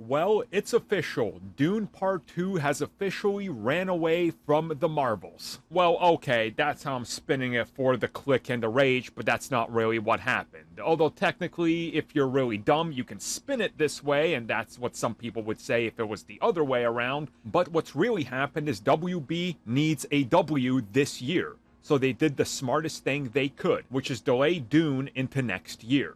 Well, it's official. Dune Part 2 has officially ran away from the Marvels. Well, okay, that's how I'm spinning it for the click and the rage, but that's not really what happened. Although technically, if you're really dumb, you can spin it this way, and that's what some people would say if it was the other way around. But what's really happened is WB needs a W this year. So they did the smartest thing they could, which is delay Dune into next year.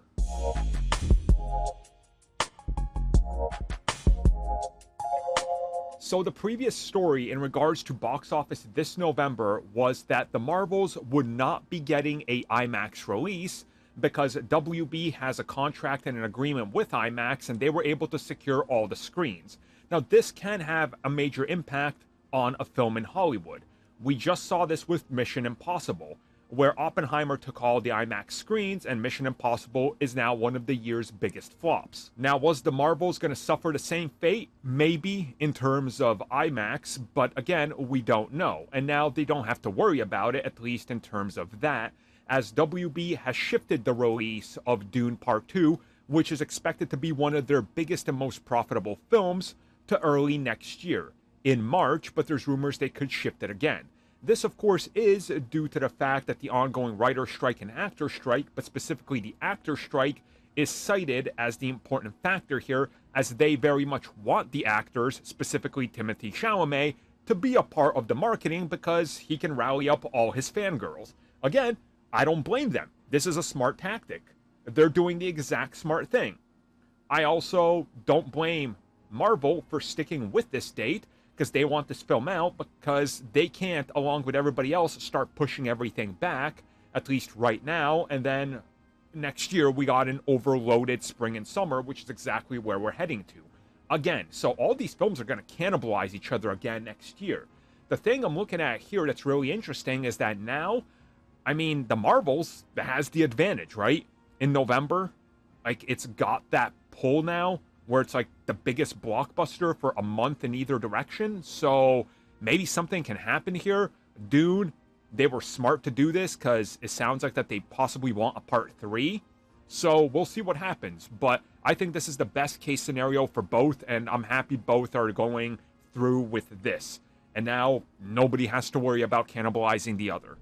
So the previous story in regards to box office this November was that the Marvels would not be getting a IMAX release because WB has a contract and an agreement with IMAX and they were able to secure all the screens. Now this can have a major impact on a film in Hollywood. We just saw this with Mission Impossible, where Oppenheimer took all the IMAX screens and Mission Impossible is now one of the year's biggest flops. Now, was the Marvels going to suffer the same fate? Maybe, in terms of IMAX, but again, we don't know. And now they don't have to worry about it, at least in terms of that, as WB has shifted the release of Dune Part 2, which is expected to be one of their biggest and most profitable films, to early next year, in March, but there's rumors they could shift it again. This, of course, is due to the fact that the ongoing writer strike and actor strike, but specifically the actor strike, is cited as the important factor here, as they very much want the actors, specifically Timothée Chalamet, to be a part of the marketing because he can rally up all his fangirls. Again, I don't blame them. This is a smart tactic. They're doing the exact smart thing. I also don't blame Marvel for sticking with this date, because they want this film out, because they can't, along with everybody else, start pushing everything back, at least right now, and then next year we got an overloaded spring and summer, which is exactly where we're heading to. Again, so all these films are going to cannibalize each other again next year. The thing I'm looking at here that's really interesting is that now, I mean, the Marvels has the advantage, right? In November, like, it's got that pull now, where it's like the biggest blockbuster for a month in either direction. So maybe something can happen here. Dune, they were smart to do this because it sounds like that they possibly want a part 3. So we'll see what happens. But I think this is the best case scenario for both, and I'm happy both are going through with this. And now nobody has to worry about cannibalizing the other.